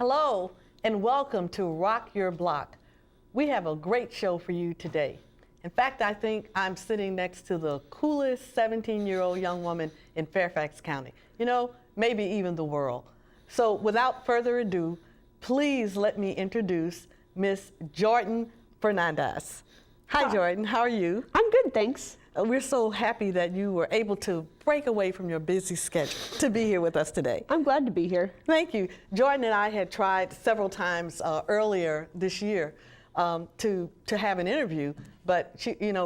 Hello, and welcome to Rock Your Block. We have a great show for you today. In fact, I think I'm sitting next to the coolest 17-year-old young woman in Fairfax County. You know, maybe even the world. So without further ado, please let me introduce Miss Jordan Fernandez. Hi, Jordan. How are you? I'm good, thanks. We're so happy that you were able to break away from your busy schedule to be here with us today. I'm glad to be here. Thank you. Jordan and I had tried several times earlier this year to have an interview, but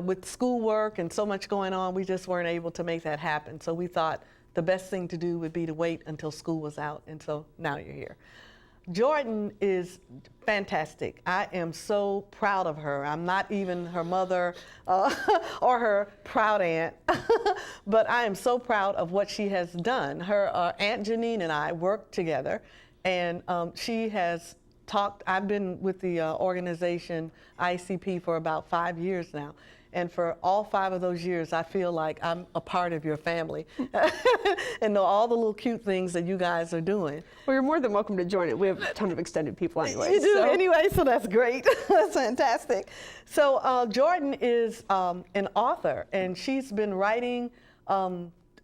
with schoolwork and so much going on, we just weren't able to make that happen. So we thought the best thing to do would be to wait until school was out, and so now you're here. Jordan is fantastic. I am so proud of her. I'm not even her mother or her proud aunt, but I am so proud of what she has done. Her Aunt Janine and I worked together, and she has talked. I've been with the organization ICP for about 5 years now. And for all 5 of those years, I feel like I'm a part of your family and know all the little cute things that you guys are doing. Well, you're more than welcome to join it. We have a ton of extended people anyway. You do anyway, so that's great. That's fantastic. So Jordan is an author, and she's been writing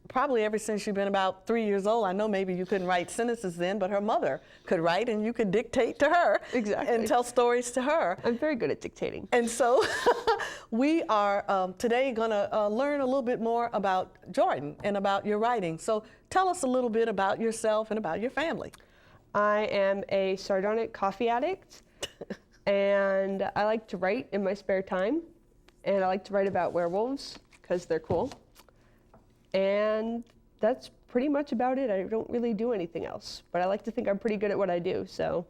probably ever since she's been about 3 years old. I know maybe you couldn't write sentences then, but her mother could write, and you could dictate to her. Exactly. And tell stories to her. I'm very good at dictating. And so we are today going to learn a little bit more about Jordan and about your writing. So tell us a little bit about yourself and about your family. I am a sardonic coffee addict, and I like to write in my spare time, and I like to write about werewolves because they're cool. And that's pretty much about it. I don't really do anything else, but I like to think I'm pretty good at what I do, so.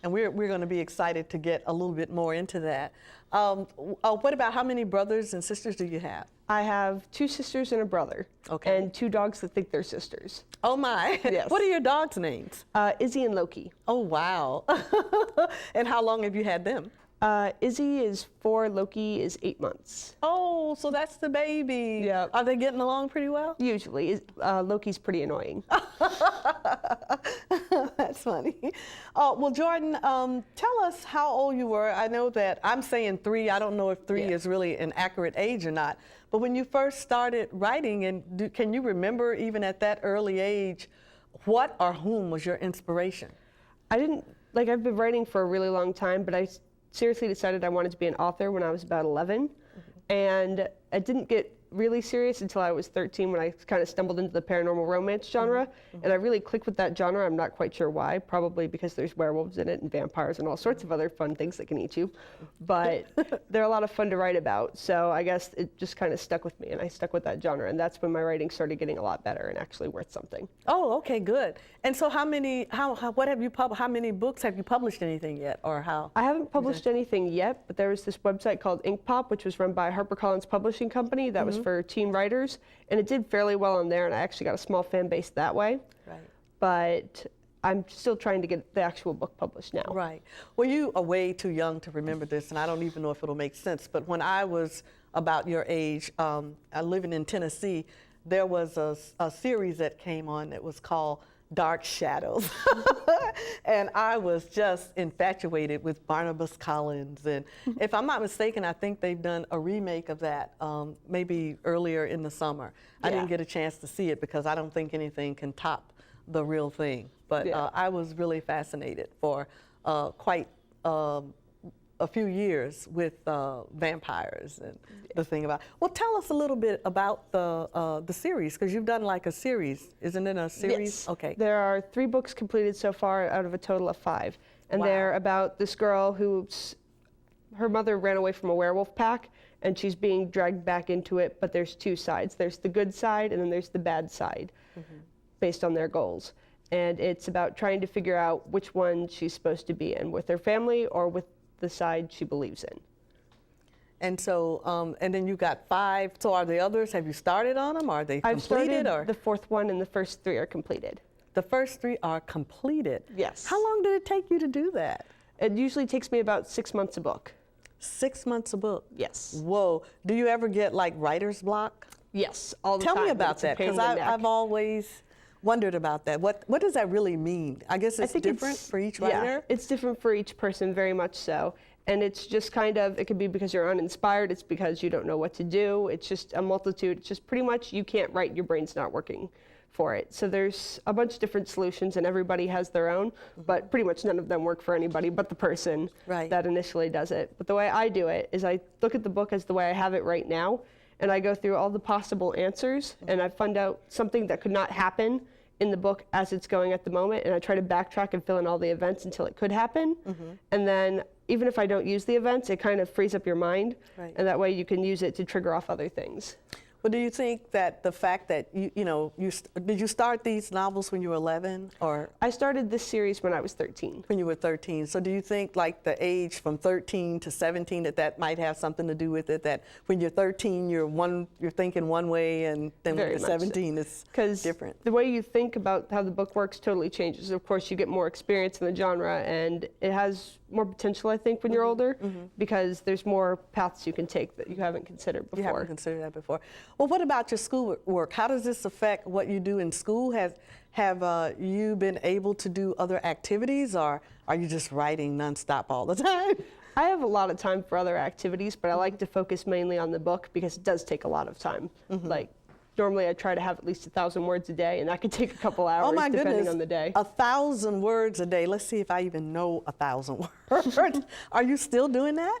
And we're going to be excited to get a little bit more into that. What about how many brothers and sisters do you have? I have 2 sisters and a brother. Okay. And 2 dogs that think they're sisters. Oh my. Yes. What are your dogs' names? Izzy and Loki. Oh wow. And how long have you had them? Izzy is 4, Loki is 8 months. Oh, so that's the baby. Yeah. Are they getting along pretty well? Usually. Loki's pretty annoying. That's funny. Well, Jordan, tell us how old you were. I know that I'm saying 3. I don't know if 3 is really an accurate age or not. But when you first started writing, and can you remember even at that early age, what or whom was your inspiration? I've been writing for a really long time, but I seriously decided I wanted to be an author when I was about 11. And I didn't get really serious until I was 13 when I kind of stumbled into the paranormal romance genre. And I really clicked with that genre. I'm not quite sure why, probably because there's werewolves in it and vampires and all sorts of other fun things that can eat you. But they're a lot of fun to write about. So I guess it just kind of stuck with me, and I stuck with that genre. And that's when my writing started getting a lot better and actually worth something. Oh, okay, good. And so how many books have you published anything yet, or how? I haven't published anything yet, but there was this website called Ink Pop, which was run by HarperCollins Publishing Company that was for teen writers, and it did fairly well on there, and I actually got a small fan base that way. Right. But I'm still trying to get the actual book published now. Right. Well, you are way too young to remember this, and I don't even know if it'll make sense, but when I was about your age, living in Tennessee, there was a series that came on that was called Dark Shadows. And I was just infatuated with Barnabas Collins. And if I'm not mistaken, I think they've done a remake of that maybe earlier in the summer. I didn't get a chance to see it because I don't think anything can top the real thing. But I was really fascinated for quite a few years with vampires and the thing about. Well, tell us a little bit about the series, because you've done like a series, isn't it a series? Yes. Okay. There are 3 books completed so far out of a total of 5, and they're about this girl her mother ran away from a werewolf pack, and she's being dragged back into it. But there's 2 sides. There's the good side, and then there's the bad side, based on their goals. And it's about trying to figure out which one she's supposed to be in, with her family or with the side she believes in. And so, and then you got 5. So are the others, have you started on them? Are they completed? I've started the 4th one, and the first 3 are completed. The first 3 are completed? Yes. How long did it take you to do that? It usually takes me about 6 months a book. 6 months a book? Yes. Whoa. Do you ever get like writer's block? Yes, all the time. Tell me about that, because I've always wondered about that. What does that really mean? I guess it's different for each writer? Yeah, it's different for each person, very much so. And it's just kind of, it could be because you're uninspired, it's because you don't know what to do, it's just a multitude, it's just pretty much you can't write, your brain's not working for it. So there's a bunch of different solutions and everybody has their own, but pretty much none of them work for anybody but the person that initially does it. But the way I do it is I look at the book as the way I have it right now, and I go through all the possible answers, and I find out something that could not happen in the book as it's going at the moment, and I try to backtrack and fill in all the events until it could happen. And then even if I don't use the events, it kind of frees up your mind, and that way you can use it to trigger off other things. Well, do you think that the fact that did you start these novels when you were 11, or? I started this series when I was 13. When you were 13. So do you think like the age from 13 to 17 that might have something to do with it? That when you're 13, you're thinking one way, and then when you're 17, it's different. The way you think about how the book works totally changes. Of course, you get more experience in the genre, and it has more potential, I think, when you're older, because there's more paths you can take that you haven't considered before. You haven't considered that before. Well, what about your schoolwork? How does this affect what you do in school? Have you been able to do other activities, or are you just writing nonstop all the time? I have a lot of time for other activities, but I like to focus mainly on the book because it does take a lot of time. Like, normally I try to have at least 1,000 words a day, and that could take a couple hours depending on the day. 1,000 words a day. Let's see if I even know 1,000 words. Are you still doing that?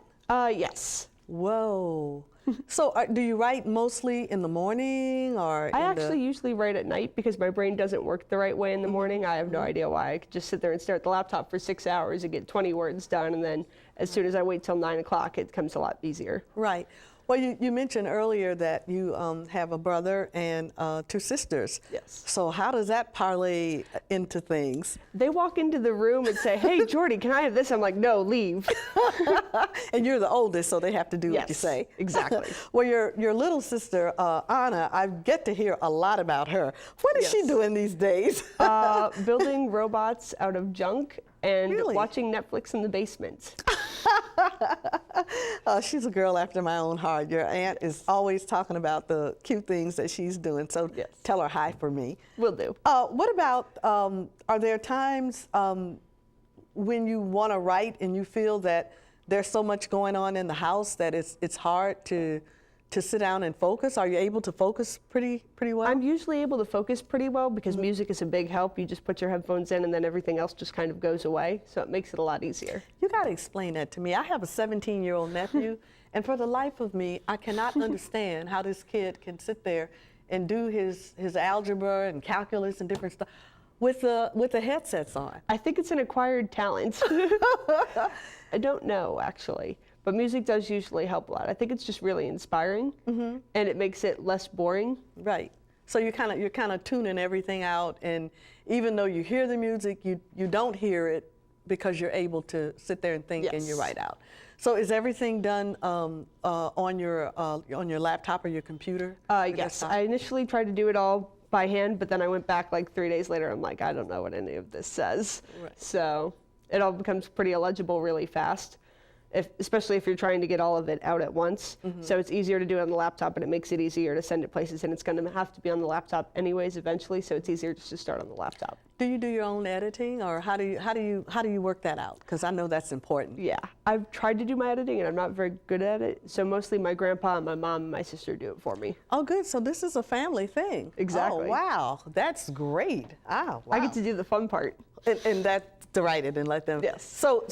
Yes. Whoa. So do you write mostly in the morning, or? I actually usually write at night because my brain doesn't work the right way in the morning. I have no idea why. I could just sit there and stare at the laptop for 6 hours and get 20 words done, and then as soon as I wait till 9 o'clock, it becomes a lot easier. Right. Well, you mentioned earlier that you have a brother and 2 sisters. Yes. So how does that parlay into things? They walk into the room and say, "Hey, Jordy, can I have this?" I'm like, "No, leave." And you're the oldest, so they have to do what you say. Exactly. Well, your little sister, Anna, I get to hear a lot about her. What is she doing these days? Building robots out of junk and Really? watching Netflix in the basement. She's a girl after my own heart. Your aunt is always talking about the cute things that she's doing, so tell her hi for me. Will do. What about, are there times when you want to write and you feel that there's so much going on in the house that it's hard to sit down and focus? Are you able to focus pretty well? I'm usually able to focus pretty well because music is a big help. You just put your headphones in and then everything else just kind of goes away, so it makes it a lot easier. You got to explain that to me. I have a 17-year-old nephew, and for the life of me, I cannot understand how this kid can sit there and do his algebra and calculus and different stuff with the headsets on. I think it's an acquired talent. I don't know, actually. But music does usually help a lot. I think it's just really inspiring, and it makes it less boring. Right. So you're kind of tuning everything out, and even though you hear the music, you don't hear it because you're able to sit there and think and you write out. So is everything done on your laptop or your computer? Yes. I initially tried to do it all by hand, but then I went back like 3 days later. I'm like, I don't know what any of this says. Right. So it all becomes pretty illegible really fast. Especially if you're trying to get all of it out at once. So it's easier to do it on the laptop, and it makes it easier to send it places, and it's going to have to be on the laptop anyways eventually, so it's easier just to start on the laptop. Do you do your own editing, or how do you work that out? Because I know that's important. Yeah, I've tried to do my editing, and I'm not very good at it, so mostly my grandpa and my mom and my sister do it for me. Oh, good. So this is a family thing. Exactly. Oh, wow. That's great. Wow. I get to do the fun part. And that to write it and let them. Yes. So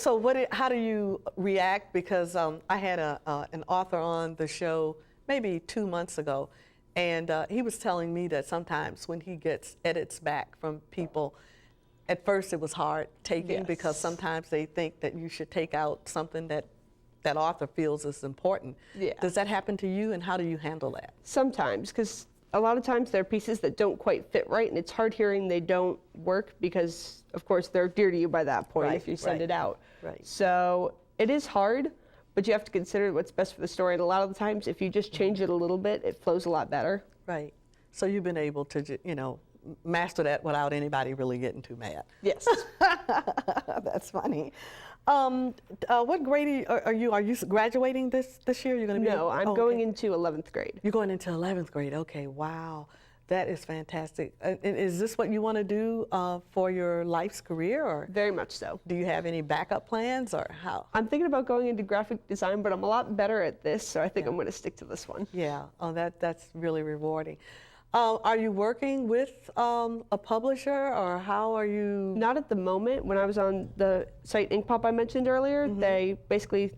how do you react? Because I had an author on the show maybe 2 months ago, and he was telling me that sometimes when he gets edits back from people, at first it was hard taking because sometimes they think that you should take out something that author feels is important. Yeah. Does that happen to you, and how do you handle that? Sometimes, because a lot of times there are pieces that don't quite fit right, and it's hard hearing they don't work because, of course, they're dear to you by that point if you send it out. Right. So it is hard, but you have to consider what's best for the story. And a lot of the times, if you just change it a little bit, it flows a lot better. Right. So you've been able to, master that without anybody really getting too mad. Yes. That's funny. What grade are you? Are you graduating this year? You're going to be? No, I'm going into 11th grade. You're going into 11th grade. Okay, wow. That is fantastic. Is this what you want to do for your life's career, or Very much so. do you have any backup plans, or how? I'm thinking about going into graphic design, but I'm a lot better at this, so I think I'm going to stick to this one. Yeah. Oh, that's really rewarding. Are you working with a publisher, or how are you? Not at the moment. When I was on the site Ink Pop I mentioned earlier, they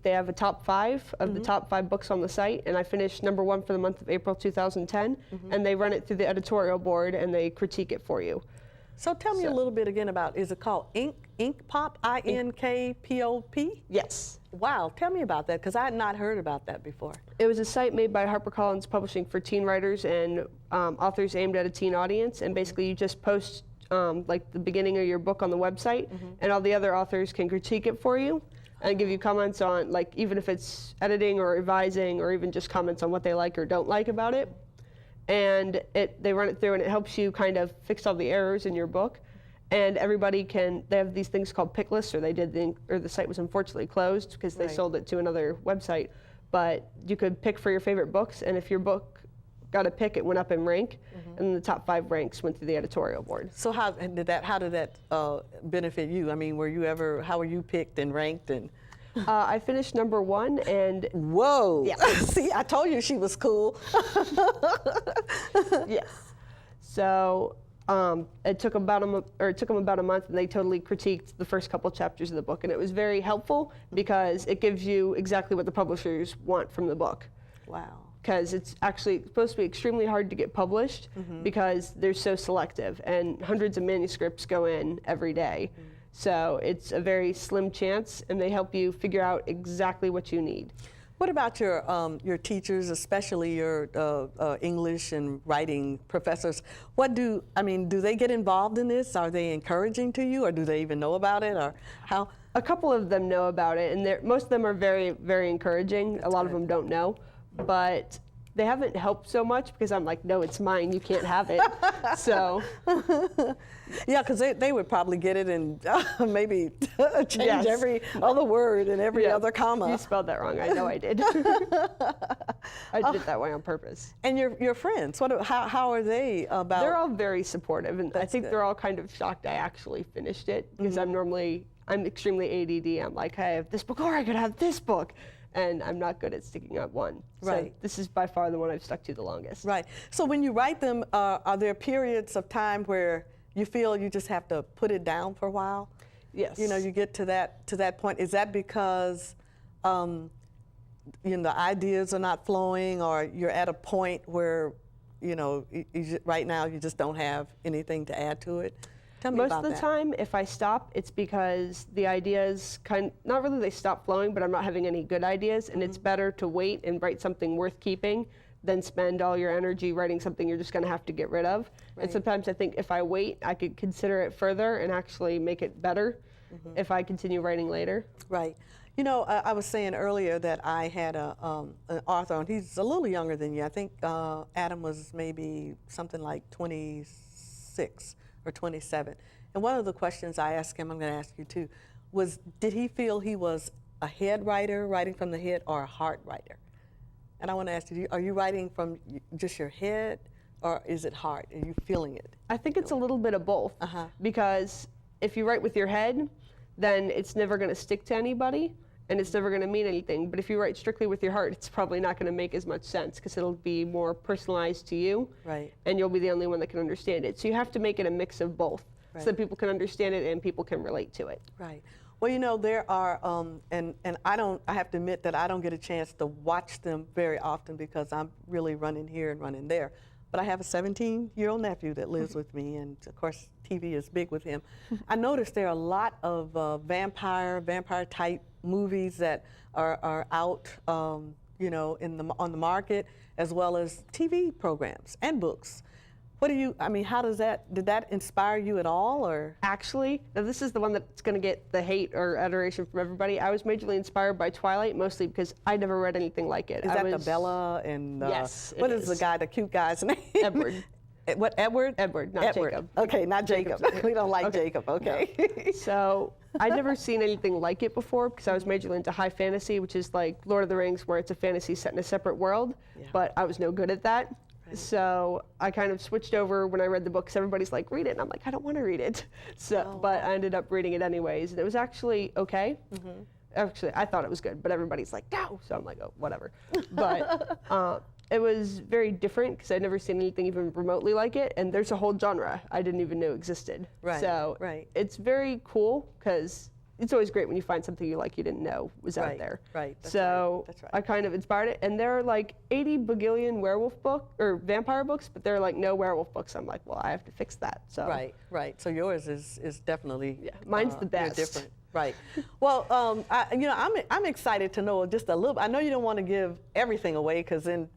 have a top 5 of the top 5 books on the site, and I finished #1 for the month of April 2010, and they run it through the editorial board and they critique it for you. So tell me a little bit again about, is it called Ink Pop, INKPOP? Yes. Wow, tell me about that, because I had not heard about that before. It was a site made by HarperCollins Publishing for teen writers and authors aimed at a teen audience, and basically you just post like the beginning of your book on the website, and all the other authors can critique it for you and give you comments on, like, even if it's editing or revising, or even just comments on what they like or don't like about it. And they run it through, and it helps you kind of fix all the errors in your book. And everybody they have these things called pick lists, or the site was unfortunately closed because they sold it to another website. But you could pick for your favorite books, and if your book got a pick, it went up in rank, and then the top 5 ranks went through the editorial board. So how did that benefit you? I mean, how were you picked and ranked? And I finished #1, and whoa! Yeah. See, I told you she was cool. yes. So it took them about a month, and they totally critiqued the first couple chapters of the book, and it was very helpful because it gives you exactly what the publishers want from the book. Wow. Because it's actually supposed to be extremely hard to get published because they're so selective, and hundreds of manuscripts go in every day. So it's a very slim chance, and they help you figure out exactly what you need. What about your teachers, especially your English and writing professors? Do they get involved in this? Are they encouraging to you, or do they even know about it, or how? A couple of them know about it, and most of them are very, very encouraging. A lot of them don't know, but they haven't helped so much because I'm like, no, it's mine, you can't have it. So. Yeah, because they would probably get it and maybe change Yes. every other word and every other comma. You spelled that wrong. I know I did. I did it that way on purpose. And your friends, how are they about? They're all very supportive, and I think good. they're all kind of shocked I actually finished it, because I'm extremely ADD. I'm like, hey, I have this book, or I could have this book. And I'm not good at sticking at one. Right. So this is by far the one I've stuck to the longest. Right. So when you write them, are there periods of time where you feel you just have to put it down for a while? Yes. You know, you get to that point. Is that because the ideas are not flowing, or you're at a point where, right now you just don't have anything to add to it? Tell me Most about of the that. time, if I stop, it's because the ideas not really they stop flowing, but I'm not having any good ideas, and it's better to wait and write something worth keeping than spend all your energy writing something you're just going to have to get rid of. Right. And sometimes I think if I wait, I could consider it further and actually make it better if I continue writing later. Right. I was saying earlier that I had an author, and he's a little younger than you. I think Adam was maybe something like 26 or 27. And one of the questions I asked him, I'm going to ask you too, was did he feel he was a head writer, writing from the head, or a heart writer? And I want to ask you, are you writing from just your head, or is it heart? Are you feeling it? I think it's a little bit of both, because if you write with your head, then it's never going to stick to anybody, and it's never going to mean anything. But if you write strictly with your heart, it's probably not going to make as much sense, because it'll be more personalized to you, Right. and you'll be the only one that can understand it. So you have to make it a mix of both, so that people can understand it and people can relate to it. Right. Well, there are, and I have to admit that I don't get a chance to watch them very often because I'm really running here and running there. But I have a 17-year-old nephew that lives with me, and of course TV is big with him. I noticed there are a lot of vampire type movies that are out, on the market, as well as TV programs and books. How did that inspire you at all, or? Actually, now this is the one that's going to get the hate or adoration from everybody. I was majorly inspired by Twilight, mostly because I never read anything like it. Is that the Bella and yes, what is the cute guy's name? Edward. What, Edward? Edward, not Jacob. Okay, not Jacob. We don't like Okay. Jacob. Okay. No. So I'd never seen anything like it before, because I was majorly into high fantasy, which is like Lord of the Rings, where it's a fantasy set in a separate world. Yeah. But I was no good at that. So I kind of switched over when I read the book because everybody's like, read it. And I'm like, I don't want to read it. So, but I ended up reading it anyways. And it was actually okay. Actually, I thought it was good, but everybody's like, no. So I'm like, oh, whatever. But it was very different because I'd never seen anything even remotely like it. And there's a whole genre I didn't even know existed. So it's very cool because it's always great when you find something you like you didn't know was out there. That's so right. I kind of inspired it. And there are like 80 bagillion werewolf book or vampire books, but there are like no werewolf books. I'm like, well, I have to fix that. So Right. So yours is definitely mine's the best. Different. Right. Well, I'm excited to know just a little. I know you don't want to give everything away because then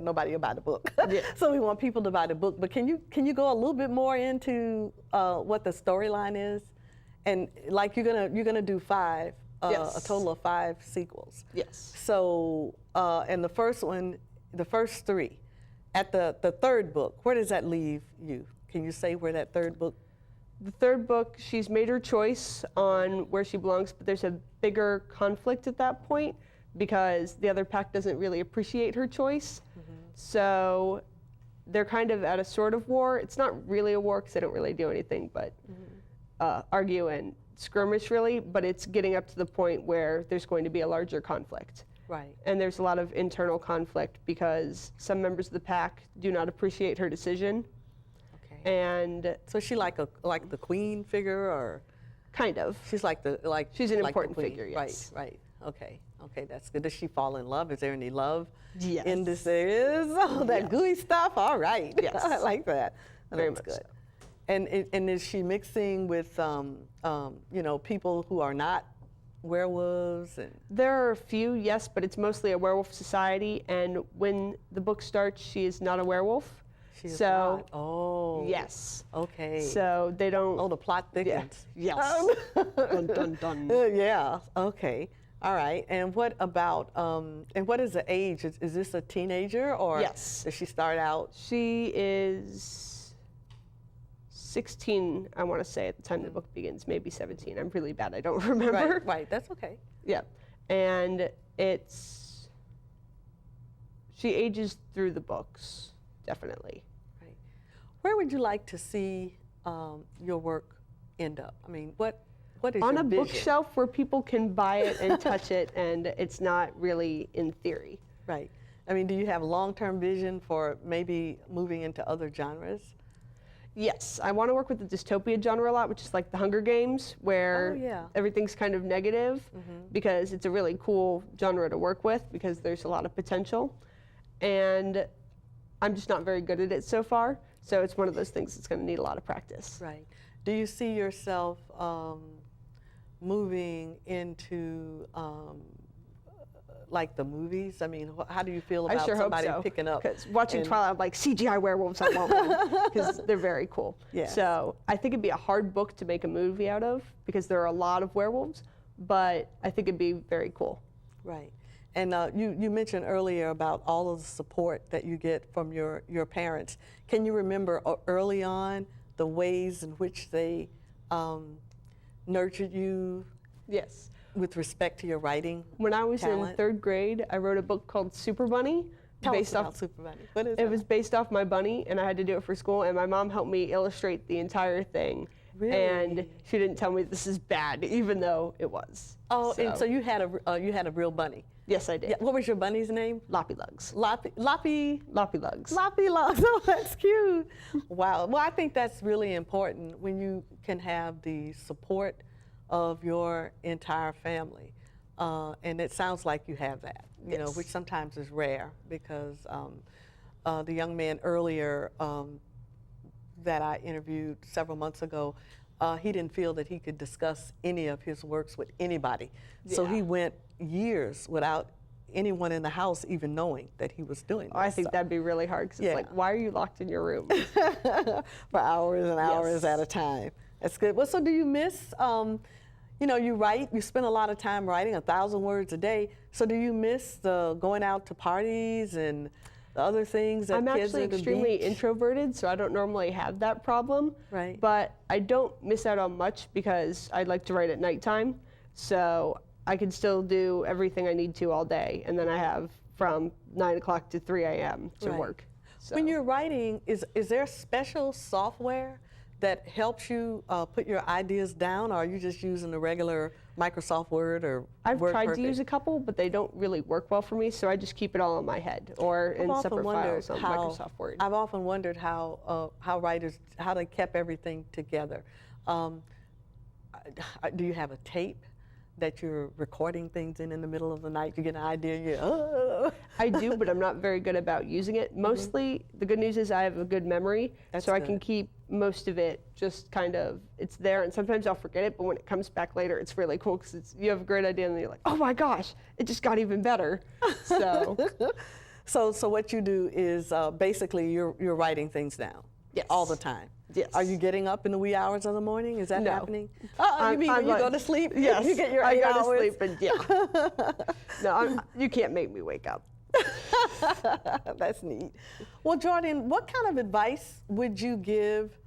nobody will buy the book. So we want people to buy the book. But can you go a little bit more into what the storyline is? And like you're gonna do 5, a total of 5 sequels. Yes. So and the first 3, at the third book, where does that leave you? Can you say where that third book? The third book, she's made her choice on where she belongs, but there's a bigger conflict at that point because the other pack doesn't really appreciate her choice. So they're kind of at a sort of war. It's not really a war because they don't really do anything but argue and skirmish really, but it's getting up to the point where there's going to be a larger conflict. Right. And there's a lot of internal conflict because some members of the pack do not appreciate her decision. And so is she like the queen figure, or kind of? She's she's an important figure. Yes. Right. Okay, that's good. Does she fall in love? Is there any love in this? There is. Oh, that gooey stuff. All right. Yes. I like that. Very That's much good. So. And is she mixing with people who are not werewolves? And there are a few, yes, but it's mostly a werewolf society. And when the book starts, she is not a werewolf. She is not. Oh. Yes. Okay. So they don't. Oh, the plot thickens. Yes. Dun, dun, dun. Yeah. Okay. All right. And what about and what is the age? Is this a teenager, or yes, does she start out? She is 16, I want to say, at the time the book begins, maybe 17. I'm really bad. I don't remember. Right. That's okay. Yeah. And she ages through the books, definitely. Right. Where would you like to see your work end up? I mean, what is on your a vision? Bookshelf where people can buy it and touch it, and it's not really in theory. Right. I mean, do you have a long-term vision for maybe moving into other genres? Yes, I want to work with the dystopia genre a lot, which is like the Hunger Games, where everything's kind of negative, because it's a really cool genre to work with because there's a lot of potential. And I'm just not very good at it so far, so it's one of those things that's going to need a lot of practice. Right. Do you see yourself moving into like the movies? I mean, how do you feel about somebody picking up? Because watching Twilight, I'm like, CGI werewolves, I want one, because they're very cool. Yes. So I think it'd be a hard book to make a movie out of because there are a lot of werewolves, but I think it'd be very cool. Right. And you mentioned earlier about all of the support that you get from your parents. Can you remember early on the ways in which they nurtured you? Yes. With respect to your writing When I was talent? in 3rd grade, I wrote a book called Super Bunny. Tell us about Super Bunny. What is it? It was based off my bunny, and I had to do it for school, and my mom helped me illustrate the entire thing. Really? And she didn't tell me this is bad, even though it was. Oh, and so you had a real bunny. Yes, I did. Yeah, what was your bunny's name? Loppy Lugs. Loppy Lugs. Loppy Lugs. Oh, that's cute. Wow. Well, I think that's really important when you can have the support of your entire family. And it sounds like you have that, you know, which sometimes is rare because the young man earlier that I interviewed several months ago, he didn't feel that he could discuss any of his works with anybody. So he went years without anyone in the house even knowing that he was doing this. I think that'd be really hard because it's like, why are you locked in your room? For hours and hours at a time. That's good. Well, so do you miss, you know, you write, you spend a lot of time writing, 1,000 words a day. So do you miss the going out to parties and the other things that I'm kids actually at the extremely beach? introverted, so I don't normally have that problem. Right. But I don't miss out on much because I like to write at nighttime. So I can still do everything I need to all day. And then I have from 9 o'clock to 3 a.m. to work. So. When you're writing, is there special software that helps you put your ideas down, or are you just using the regular Microsoft Word or I've Word tried Perfect? to use a couple, but they don't really work well for me, so I just keep it all in my head or in separate files on Microsoft Word. I've often wondered how writers, how they kept everything together. Do you have a tape that you're recording things in the middle of the night? You get an idea, I do, but I'm not very good about using it. Mostly, the good news is I have a good memory, so I can keep most of it just kind of, it's there, and sometimes I'll forget it, but when it comes back later, it's really cool because you have a great idea, and then you're like, oh my gosh, it just got even better. So, so what you do is basically you're writing things down. Yes. All the time. Yes. Are you getting up in the wee hours of the morning? Is that No. happening? You mean when you go to sleep? Yes. You get your I 8 go hours? to sleep and yeah. No, you can't make me wake up. That's neat. Well, Jordan, what kind of advice would you give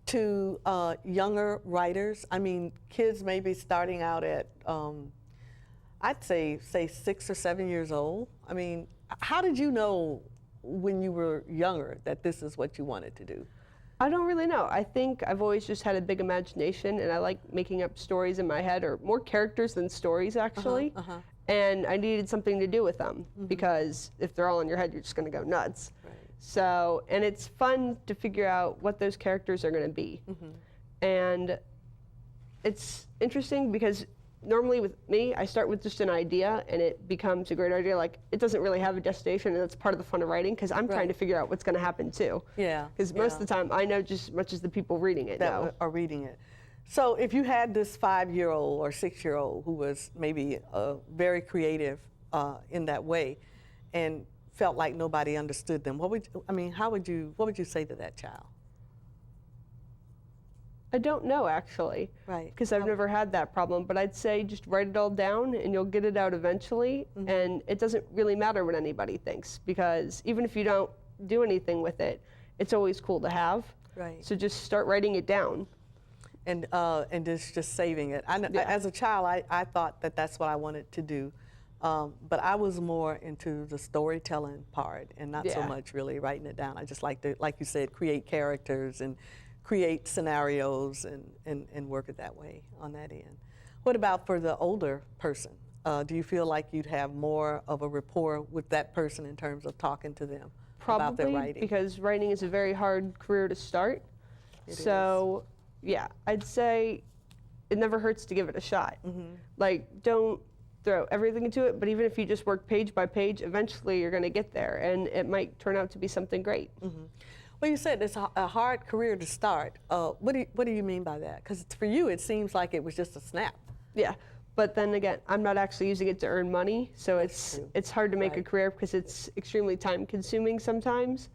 to younger writers? I mean, kids maybe starting out at, I'd say 6 or 7 years old. I mean, how did you know when you were younger that this is what you wanted to do? I don't really know. I think I've always just had a big imagination, and I like making up stories in my head, or more characters than stories, actually. And I needed something to do with them, because if they're all in your head, you're just going to go nuts. Right. So, and it's fun to figure out what those characters are going to be. And it's interesting because normally with me, I start with just an idea and it becomes a great idea. Like, it doesn't really have a destination, and that's part of the fun of writing, because I'm trying to figure out what's going to happen too. Yeah. Because most of the time, I know just as much as the people reading it know. That are reading it. So if you had this 5-year-old or 6-year-old who was maybe very creative in that way and felt like nobody understood them, what would you say to that child? I don't know, actually. Right. Because I've never had that problem, but I'd say just write it all down and you'll get it out eventually. And it doesn't really matter what anybody thinks, because even if you don't do anything with it, it's always cool to have. Right. So just start writing it down. And just saving it. As a child, I thought that that's what I wanted to do, but I was more into the storytelling part and not so much really writing it down. I just like to, like you said, create characters and create scenarios and work it that way on that end. What about for the older person? Do you feel like you'd have more of a rapport with that person in terms of talking to them about their Probably, writing? because writing is a very hard career to start. So, yeah, I'd say it never hurts to give it a shot. Like, don't throw everything into it, but even if you just work page by page, eventually you're going to get there, and it might turn out to be something great. Well, you said it's a hard career to start. What do you mean by that? Because for you, it seems like it was just a snap. Yeah, but then again, I'm not actually using it to earn money, so it's hard to make a career because it's extremely time-consuming sometimes,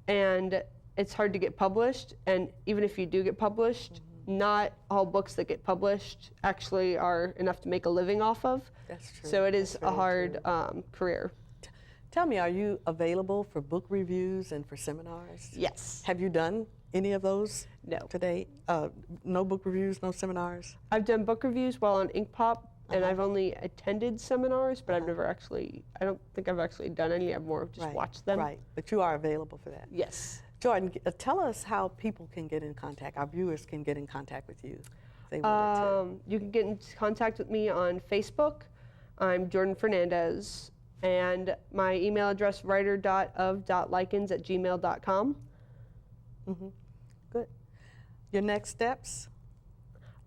and it's hard to get published. And even if you do get published, not all books that get published actually are enough to make a living off of. That's true. So it is a hard career. Tell me, are you available for book reviews and for seminars? Yes. Have you done any of those No. to date? No book reviews, no seminars? I've done book reviews while on Ink Pop, and I've only attended seminars, but I've never actually, I don't think I've actually done any. I've more just watched them. Right, but you are available for that. Yes. Jordan, tell us how people can get in contact, our viewers can get in contact with you if they wanted You can get in contact with me on Facebook. I'm Jordan Fernandez, and my email address, writer.of.likens@gmail.com. Good. Your next steps?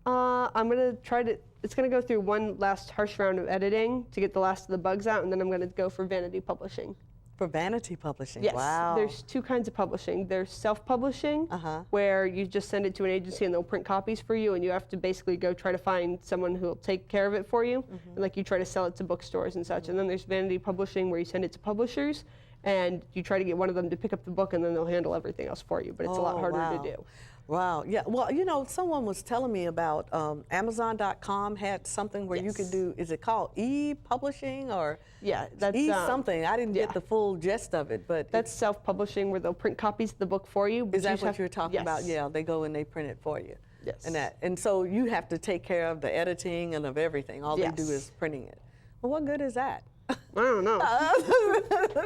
I'm going to try to, it's going to go through one last harsh round of editing to get the last of the bugs out, and then I'm going to go for vanity publishing. For vanity publishing? Yes. Wow. There's two kinds of publishing. There's self-publishing, where you just send it to an agency and they'll print copies for you, and you have to basically go try to find someone who will take care of it for you. And like, you try to sell it to bookstores and such. And then there's vanity publishing, where you send it to publishers and you try to get one of them to pick up the book, and then they'll handle everything else for you. But it's a lot harder to do. Wow. Yeah. Well, you know, someone was telling me about Amazon.com had something where you could do, is it called e-publishing or that's something? I didn't get the full gist of it, but that's self-publishing, where they'll print copies of the book for you. But is that what you're talking about? Yeah, they go and they print it for you. Yes. And so you have to take care of the editing and of everything. All they do is printing it. Well, what good is that? I don't know.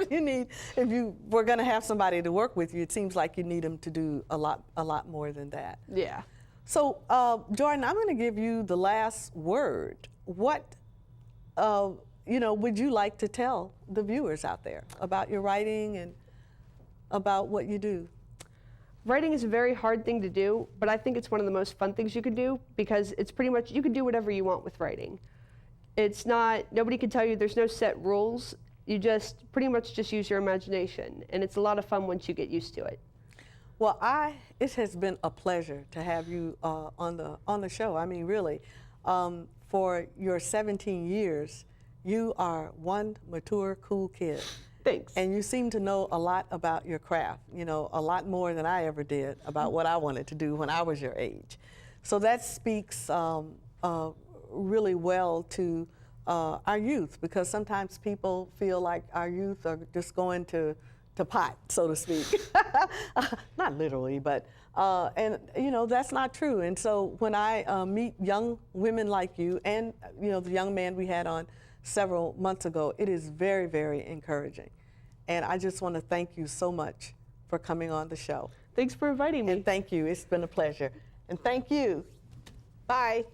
You need, if you were going to have somebody to work with you, it seems like you need them to do a lot more than that. Yeah. So, Jordan, I'm going to give you the last word. What, would you like to tell the viewers out there about your writing and about what you do? Writing is a very hard thing to do, but I think it's one of the most fun things you can do because it's pretty much, you can do whatever you want with writing. It's not, nobody can tell you, there's no set rules. You just pretty much just use your imagination, and it's a lot of fun once you get used to it. Well, it has been a pleasure to have you on the show. I mean, really, for your 17 years, you are one mature, cool kid. Thanks. And you seem to know a lot about your craft, a lot more than I ever did about what I wanted to do when I was your age. So that speaks really well to our youth, because sometimes people feel like our youth are just going to pot, so to speak. Not literally, but, that's not true. And so when I meet young women like you and, the young man we had on several months ago, it is very, very encouraging. And I just want to thank you so much for coming on the show. Thanks for inviting me. And thank you. It's been a pleasure. And thank you. Bye.